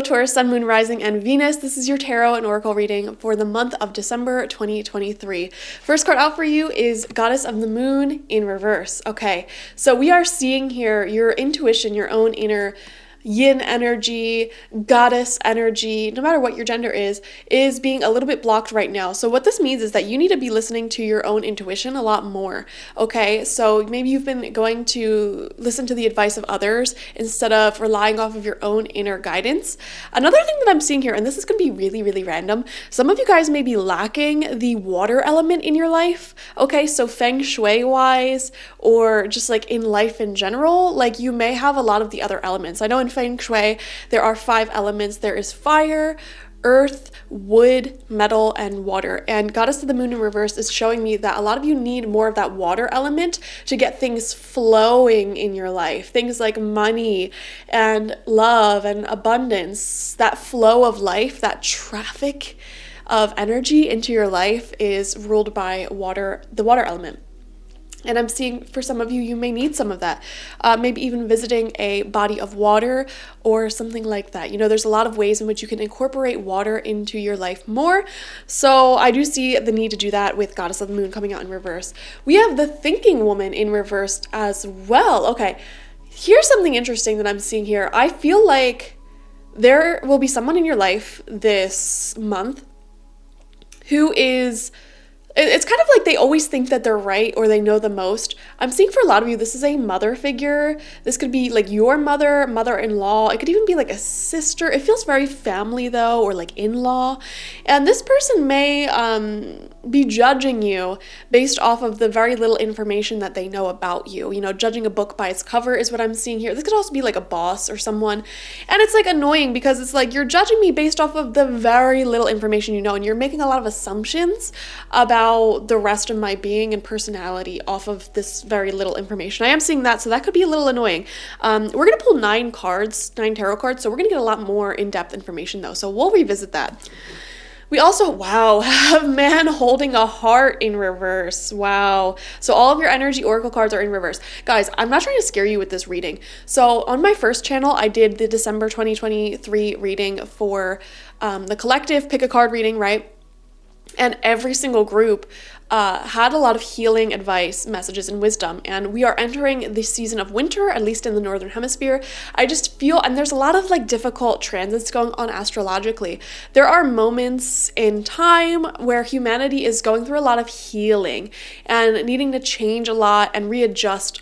Taurus, Sun, Moon, Rising, and Venus. This is your tarot and oracle reading for the month of December 2023. First card out for you is Goddess of the Moon in reverse. Okay, so we are seeing here your intuition, your own inner yin energy, goddess energy, no matter what your gender is being a little bit blocked right now. So what this means is that you need to be listening to your own intuition a lot more, okay? So maybe you've been going to listen to the advice of others instead of relying off of your own inner guidance. Another thing that I'm seeing here, and this is going to be really, really random, some of you guys may be lacking the water element in your life, okay? So feng shui wise, or just like in life in general, like you may have a lot of the other elements. I know in feng shui there are 5 elements. There is fire, earth, wood, metal, and water. And Goddess of the Moon in reverse is showing me that a lot of you need more of that water element to get things flowing in your life. Things like money and love and abundance. That flow of life, that traffic of energy into your life is ruled by water, the water element. And I'm seeing for some of you, you may need some of that. Maybe even visiting a body of water or something like that. You know, there's a lot of ways in which you can incorporate water into your life more. So I do see the need to do that with Goddess of the Moon coming out in reverse. We have the Thinking Woman in reverse as well. Okay, here's something interesting that I'm seeing here. I feel like there will be someone in your life this month who is... It's kind of like they always think that they're right or they know the most. I'm seeing for a lot of you, this is a mother figure. This could be like your mother, mother-in-law. It could even be like a sister. It feels very family though, or like in-law. And this person may be judging you based off of the very little information that they know about you. You know, judging a book by its cover is what I'm seeing here. This could also be like a boss or someone. And it's like annoying because it's like you're judging me based off of the very little information you know, and you're making a lot of assumptions about the rest of my being and personality off of this very little information. I am seeing that, so that could be a little annoying. We're going to pull 9 tarot cards, so we're going to get a lot more in-depth information though, so we'll revisit that. We also, wow, have Man Holding a Heart in reverse. Wow. So all of your energy oracle cards are in reverse. Guys, I'm not trying to scare you with this reading. So on my first channel, I did the December 2023 reading for the collective pick a card reading, right? And every single group had a lot of healing advice, messages, and wisdom. And we are entering the season of winter, at least in the Northern Hemisphere. I just feel, and there's a lot of like difficult transits going on astrologically. There are moments in time where humanity is going through a lot of healing and needing to change a lot and readjust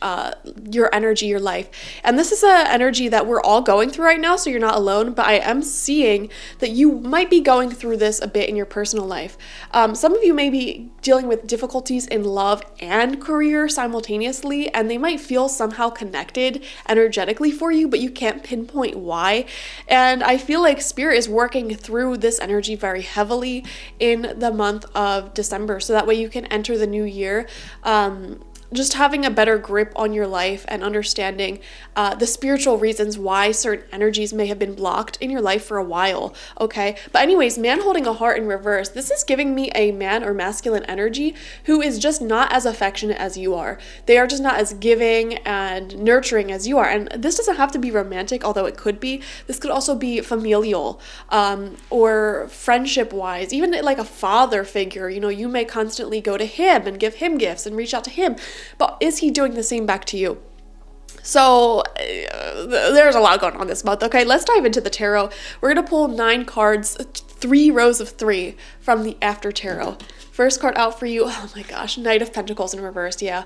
your energy, your life. And this is an energy that we're all going through right now, so you're not alone. But I am seeing that you might be going through this a bit in your personal life. Some of you may be dealing with difficulties in love and career simultaneously, and they might feel somehow connected energetically for you, but you can't pinpoint why. And I feel like Spirit is working through this energy very heavily in the month of December, so that way you can enter the new year just having a better grip on your life and understanding the spiritual reasons why certain energies may have been blocked in your life for a while, okay? But anyways, Man Holding a Heart in reverse, this is giving me a man or masculine energy who is just not as affectionate as you are. They are just not as giving and nurturing as you are. And this doesn't have to be romantic, although it could be. This could also be familial or friendship-wise, even like a father figure. You know, you may constantly go to him and give him gifts and reach out to him. But is he doing the same back to you? So there's a lot going on this month. Okay, let's dive into the tarot. We're going to pull 9 cards, 3 rows of 3 from the After Tarot. First card out for you, oh my gosh, Knight of Pentacles in reverse, yeah.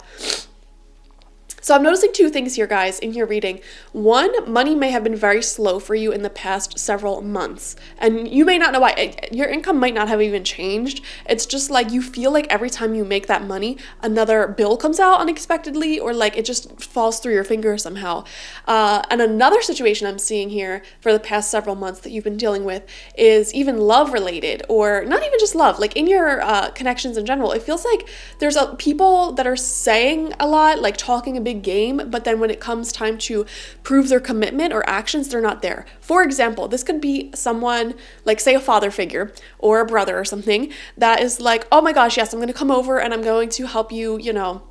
So I'm noticing 2 things here, guys, in your reading. 1, money may have been very slow for you in the past several months. And you may not know why. Your income might not have even changed. It's just like you feel like every time you make that money, another bill comes out unexpectedly, or like it just falls through your fingers somehow. And another situation I'm seeing here for the past several months that you've been dealing with is even love related, or not even just love, like in your connections in general. It feels like there's people that are saying a lot, like talking a big game, but then when it comes time to prove their commitment or actions, they're not there. For example, this could be someone like, say, a father figure or a brother or something that is like, oh my gosh, yes, I'm going to come over and I'm going to help you, you know,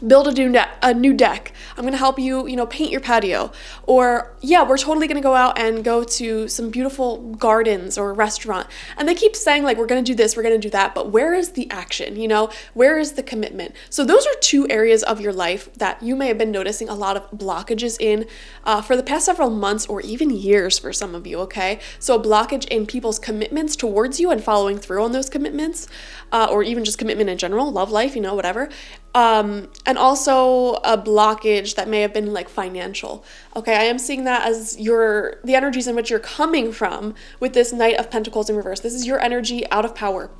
build a new deck. I'm going to help you, paint your patio. Or yeah, we're totally going to go out and go to some beautiful gardens or restaurant. And they keep saying like, we're going to do this, we're going to do that. But where is the action? Where is the commitment? So those are two areas of your life that you may have been noticing a lot of blockages in for the past several months or even years for some of you, okay? So a blockage in people's commitments towards you and following through on those commitments, or even just commitment in general, love life, whatever. And also a blockage that may have been like financial. Okay, I am seeing that as the energies in which you're coming from with this Knight of Pentacles in reverse. This is your energy out of power.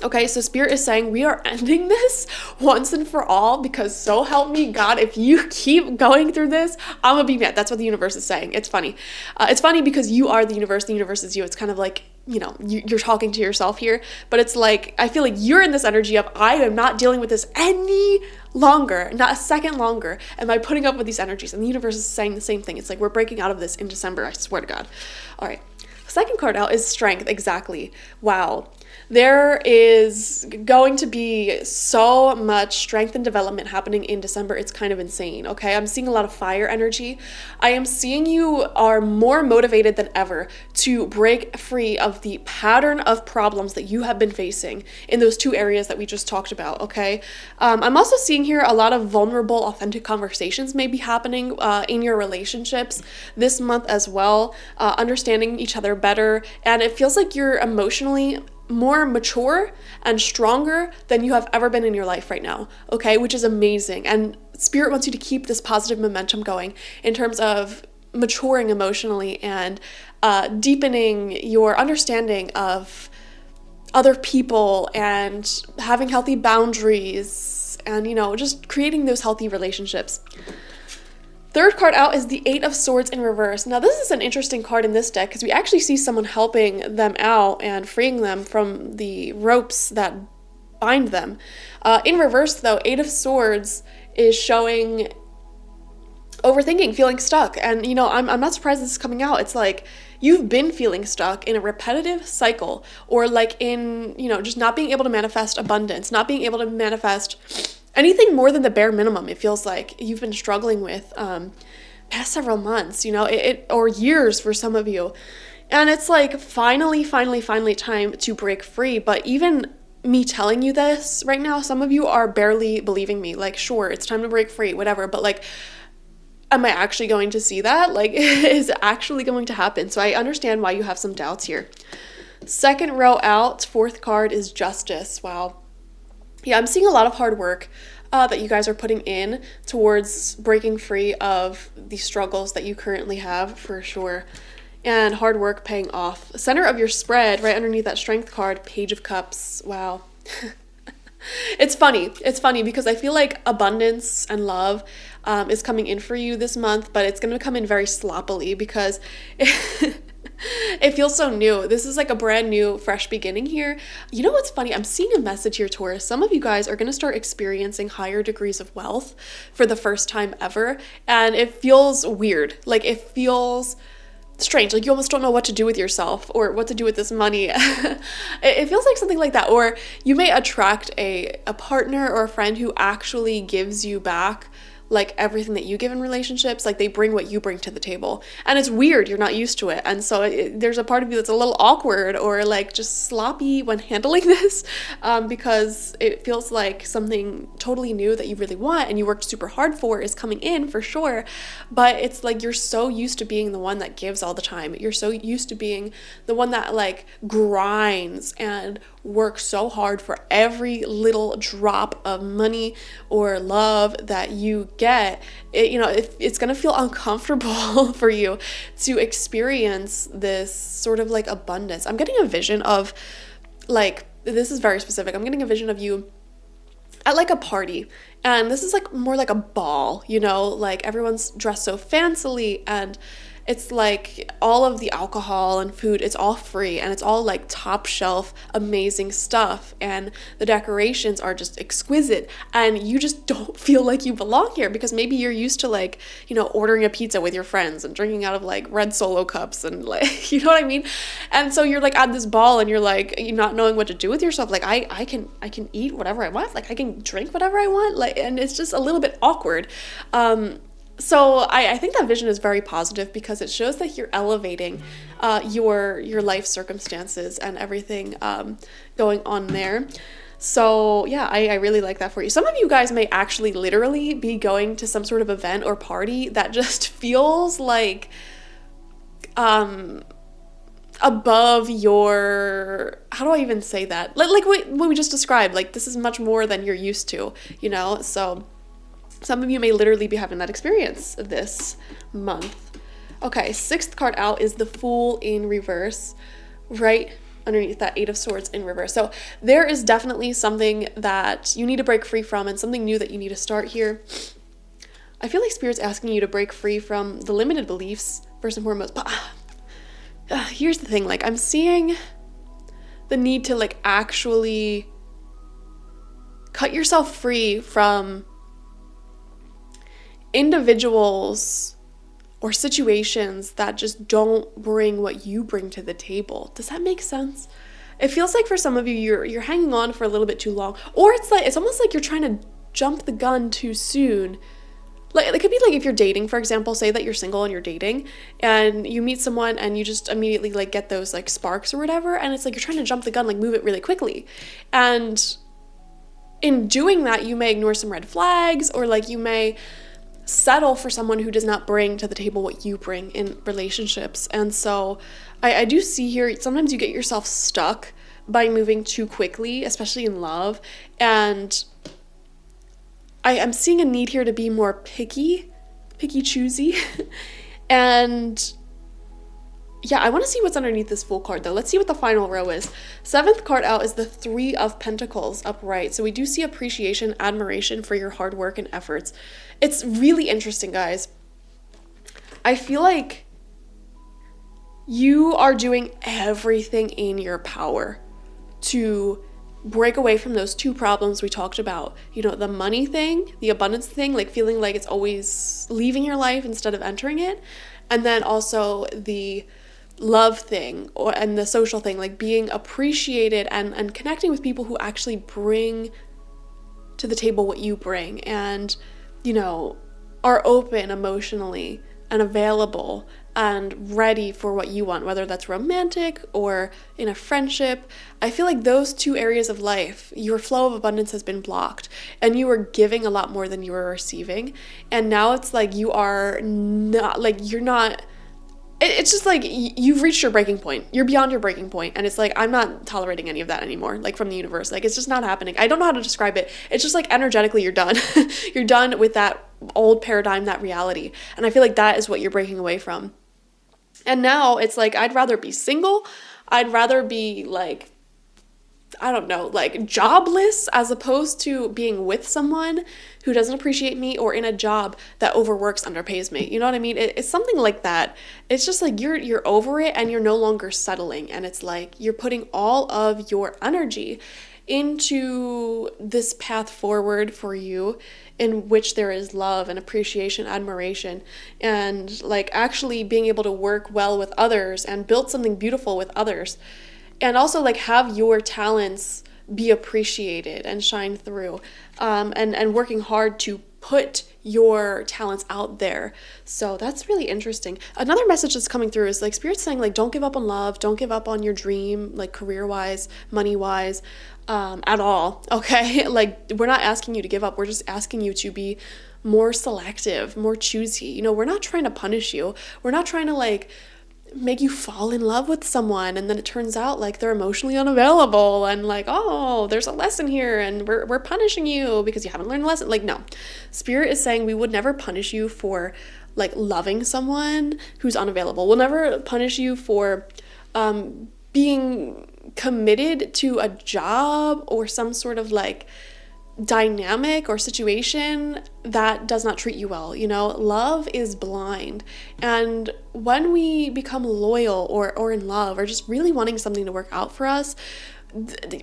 Okay, so Spirit is saying we are ending this once and for all, because so help me God, if you keep going through this, I'm gonna be mad. That's what the universe is saying. It's funny. It's funny because you are the universe is you. It's kind of like, you're talking to yourself here, but it's like, I feel like you're in this energy of, I am not dealing with this any longer, not a second longer am I putting up with these energies. And the universe is saying the same thing. It's like, we're breaking out of this in December, I swear to God. All right. Second card out is Strength. Exactly. Wow. There is going to be so much strength and development happening in December. It's kind of insane, okay? I'm seeing a lot of fire energy. I am seeing you are more motivated than ever to break free of the pattern of problems that you have been facing in those two areas that we just talked about, okay? I'm also seeing here a lot of vulnerable, authentic conversations may be happening in your relationships this month as well, understanding each other better, and it feels like you're emotionally more mature and stronger than you have ever been in your life right now, okay? Which is amazing. And Spirit wants you to keep this positive momentum going in terms of maturing emotionally and deepening your understanding of other people and having healthy boundaries and, just creating those healthy relationships. Third card out is the Eight of Swords in reverse. Now, this is an interesting card in this deck because we actually see someone helping them out and freeing them from the ropes that bind them. In reverse, though, Eight of Swords is showing overthinking, feeling stuck. And, I'm not surprised this is coming out. It's like you've been feeling stuck in a repetitive cycle, or like in, just not being able to manifest abundance, not being able to manifest anything more than the bare minimum. It feels like you've been struggling with past several months, or years for some of you. And it's like finally time to break free. But even me telling you this right now, some of you are barely believing me. Like, sure, it's time to break free, whatever. But like, am I actually going to see that? Like, is it actually going to happen? So I understand why you have some doubts here. Second row out, fourth card is Justice. Wow. Yeah, I'm seeing a lot of hard work that you guys are putting in towards breaking free of the struggles that you currently have, for sure. And hard work paying off. Center of your spread, right underneath that Strength card, Page of Cups. Wow. It's funny. It's funny because I feel like abundance and love is coming in for you this month, but it's going to come in very sloppily because it feels so new. This is like a brand new, fresh beginning here. You know what's funny? I'm seeing a message here, Taurus. Some of you guys are going to start experiencing higher degrees of wealth for the first time ever. And it feels weird. Like, it feels strange. Like, you almost don't know what to do with yourself or what to do with this money. It feels like something like that. Or you may attract a partner or a friend who actually gives you back like everything that you give in relationships. Like, they bring what you bring to the table, and it's weird, you're not used to it, and so there's a part of you that's a little awkward or like just sloppy when handling this, because it feels like something totally new that you really want and you worked super hard for is coming in, for sure. But it's like you're so used to being the one that gives all the time. You're so used to being the one that like grinds and works so hard for every little drop of money or love that you get. It's going to feel uncomfortable for you to experience this sort of like abundance. I'm getting a vision of like, this is very specific. I'm getting a vision of you at like a party, and this is like more like a ball, like everyone's dressed so fancily and it's like all of the alcohol and food, it's all free, and it's all like top shelf amazing stuff, and the decorations are just exquisite, and you just don't feel like you belong here because maybe you're used to like, you know, ordering a pizza with your friends and drinking out of like red Solo cups and like, you know what I mean? And so you're like at this ball and you're like, you're not knowing what to do with yourself. Like I can eat whatever I want, like I can drink whatever I want, like, and it's just a little bit awkward. So I think that vision is very positive because it shows that you're elevating your life circumstances and everything going on there. So yeah, I really like that for you. Some of you guys may actually literally be going to some sort of event or party that just feels like above your, how do I even say that? Like what we just described, like this is much more than you're used to, you know? So some of you may literally be having that experience this month. Okay, 6th card out is the Fool in reverse, right underneath that 8 of Swords in reverse. So there is definitely something that you need to break free from and something new that you need to start here. I feel like Spirit's asking you to break free from the limited beliefs, first and foremost. But here's the thing, like I'm seeing the need to like actually cut yourself free from individuals or situations that just don't bring what you bring to the table. Does that make sense? It feels like for some of you, you're hanging on for a little bit too long, or it's almost like you're trying to jump the gun too soon. Like it could be like if you're dating, for example, say that you're single and you're dating and you meet someone and you just immediately like get those like sparks or whatever, and it's like you're trying to jump the gun, like move it really quickly. And in doing that, you may ignore some red flags, or like you may settle for someone who does not bring to the table what you bring in relationships. And so I do see here, sometimes you get yourself stuck by moving too quickly, especially in love. And I'm seeing a need here to be more picky choosy. And yeah, I want to see what's underneath this Fool card though. Let's see what the final row is. 7th card out is the 3 of Pentacles upright. So we do see appreciation, admiration for your hard work and efforts. It's really interesting, guys. I feel like you are doing everything in your power to break away from those 2 problems we talked about. You know, the money thing, the abundance thing, like feeling like it's always leaving your life instead of entering it. And then also the love thing and the social thing, like being appreciated and connecting with people who actually bring to the table what you bring and, you know, are open emotionally and available and ready for what you want, whether that's romantic or in a friendship. I feel like those 2 areas of life, your flow of abundance has been blocked and you were giving a lot more than you were receiving. And now it's like you are not, like you're not, it's just like you've reached your breaking point. You're beyond your breaking point. And it's like, I'm not tolerating any of that anymore, like from the universe. Like it's just not happening. I don't know how to describe it. It's just like energetically you're done. You're done with that old paradigm, that reality. And I feel like that is what you're breaking away from. And now it's like, I'd rather be single. I'd rather be like, I don't know, like jobless as opposed to being with someone who doesn't appreciate me or in a job that overworks, underpays me. You know what I mean? It's something like that. It's just like you're over it and you're no longer settling. And it's like you're putting all of your energy into this path forward for you in which there is love and appreciation, admiration, and like actually being able to work well with others and build something beautiful with others. And also like have your talents be appreciated and shine through, and working hard to put your talents out there. So that's really interesting. Another message that's coming through is like Spirit's saying like don't give up on love, don't give up on your dream, like career-wise, money-wise, at all, okay? Like we're not asking you to give up, we're just asking you to be more selective, more choosy. You know, we're not trying to punish you. We're not trying to like make you fall in love with someone and then it turns out like they're emotionally unavailable and like, oh, there's a lesson here and we're punishing you because you haven't learned the lesson. Like, no. Spirit is saying we would never punish you for like loving someone who's unavailable. We'll never punish you for being committed to a job or some sort of like dynamic or situation that does not treat you well. Love is blind. And when we become loyal or in love or just really wanting something to work out for us,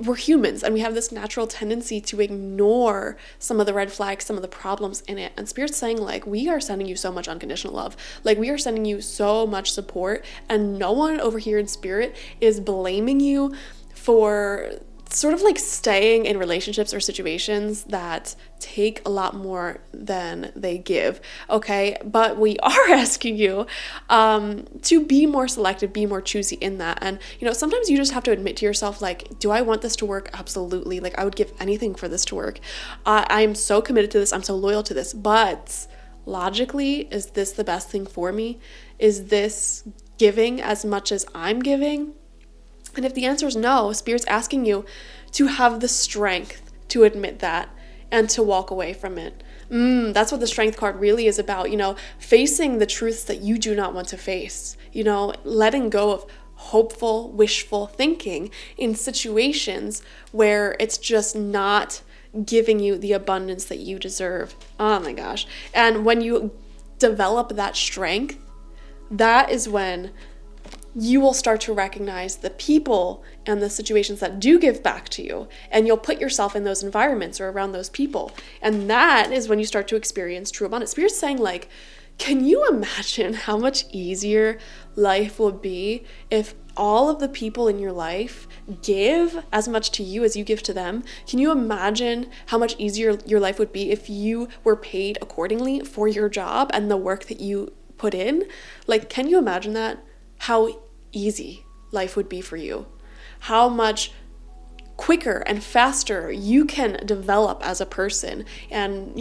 we're humans and we have this natural tendency to ignore some of the red flags, some of the problems in it. And Spirit's saying, like, we are sending you so much unconditional love. Like, we are sending you so much support, and no one over here in Spirit is blaming you for sort of like staying in relationships or situations that take a lot more than they give, okay? But we are asking you to be more selective, be more choosy in that. And, sometimes you just have to admit to yourself, like, do I want this to work? Absolutely. Like, I would give anything for this to work. I'm so committed to this. I'm so loyal to this. But logically, is this the best thing for me? Is this giving as much as I'm giving? And if the answer is no, Spirit's asking you to have the strength to admit that and to walk away from it. That's what the strength card really is about, facing the truths that you do not want to face, letting go of hopeful, wishful thinking in situations where it's just not giving you the abundance that you deserve. Oh my gosh. And when you develop that strength, that is when you will start to recognize the people and the situations that do give back to you, and you'll put yourself in those environments or around those people. And that is when you start to experience true abundance. Spirit's saying, like, can you imagine how much easier life would be if all of the people in your life give as much to you as you give to them? Can you imagine how much easier your life would be if you were paid accordingly for your job and the work that you put in? Like, can you imagine that? How easy life would be for you, how much quicker and faster you can develop as a person and,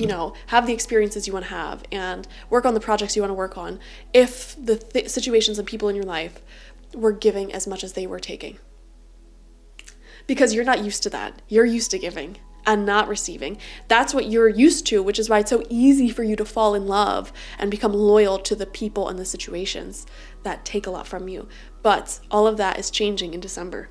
have the experiences you want to have and work on the projects you want to work on if the situations and people in your life were giving as much as they were taking. Because you're not used to that. You're used to giving and not receiving. That's what you're used to, which is why it's so easy for you to fall in love and become loyal to the people and the situations that take a lot from you. But all of that is changing in December.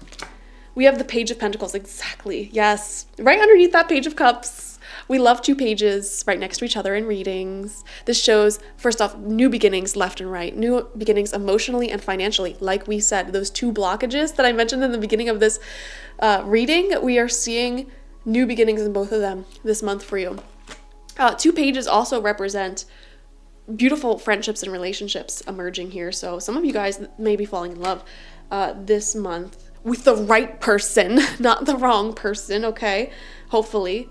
We have the Page of Pentacles, exactly. Yes, right underneath that Page of Cups. We love 2 pages right next to each other in readings. This shows, first off, new beginnings left and right, new beginnings emotionally and financially. Like we said, those 2 blockages that I mentioned in the beginning of this reading, we are seeing new beginnings in both of them this month for you. 2 pages also represent beautiful friendships and relationships emerging here. So some of you guys may be falling in love this month with the right person, not the wrong person, okay? Hopefully.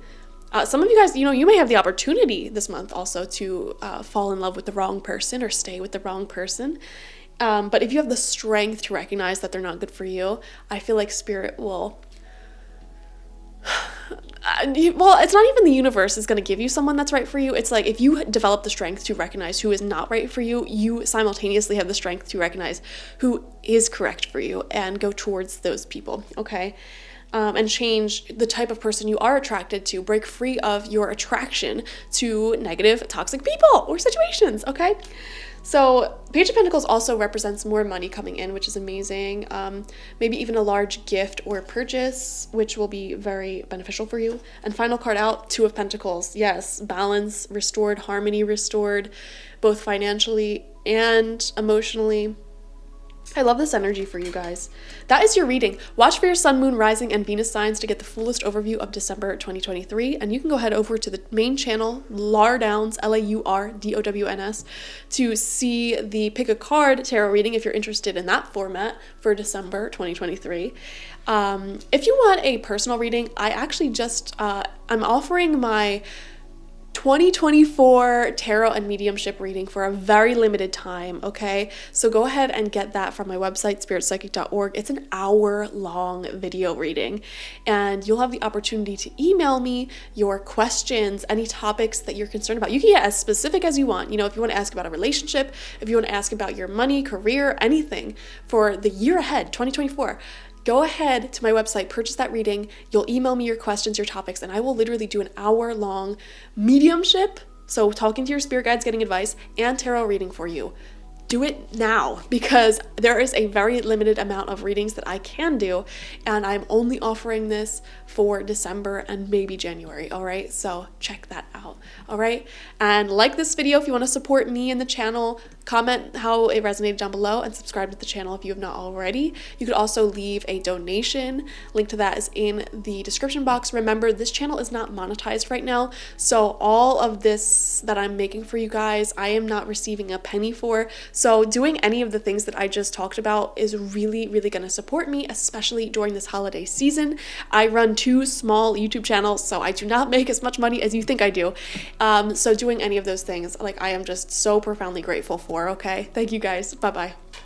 Some of you guys, you may have the opportunity this month also to fall in love with the wrong person or stay with the wrong person. But if you have the strength to recognize that they're not good for you, I feel like Spirit will... well, it's not even the universe is going to give you someone that's right for you. It's like if you develop the strength to recognize who is not right for you, you simultaneously have the strength to recognize who is correct for you and go towards those people, okay? And change the type of person you are attracted to. Break free of your attraction to negative, toxic people or situations, okay? So Page of Pentacles also represents more money coming in, which is amazing. Maybe even a large gift or purchase, which will be very beneficial for you. And final card out, 2 of Pentacles. Yes, balance restored, harmony restored, both financially and emotionally. I love this energy for you guys. That is your reading. Watch for your sun, moon, rising, and Venus signs to get the fullest overview of December 2023. And you can go head over to the main channel, Laurdowns, Laurdowns, to see the pick a card tarot reading if you're interested in that format for December 2023. If you want a personal reading, I actually just, I'm offering my 2024 tarot and mediumship reading for a very limited time, okay? So go ahead and get that from my website, spiritpsychic.org. It's an hour-long video reading, and you'll have the opportunity to email me your questions, any topics that you're concerned about. You can get as specific as you want. If you want to ask about a relationship, if you want to ask about your money, career, anything for the year ahead, 2024, go ahead to my website, purchase that reading. You'll email me your questions, your topics, and I will literally do an hour-long mediumship, so talking to your spirit guides, getting advice, and tarot reading for you. do it now, because there is a very limited amount of readings that I can do, and I'm only offering this for December and maybe January. All right, so check that out. All right, and like this video if you want to support me and the channel. Comment how it resonated down below, and subscribe to the channel if you have not already. You could also leave a donation. Link to that is in the description box. Remember, this channel is not monetized right now, so all of this that I'm making for you guys, I am not receiving a penny for. So doing any of the things that I just talked about is really, really going to support me, especially during this holiday season. I run 2 small YouTube channels, so I do not make as much money as you think I do. So doing any of those things, like, I am just so profoundly grateful for. Okay, thank you guys. Bye bye.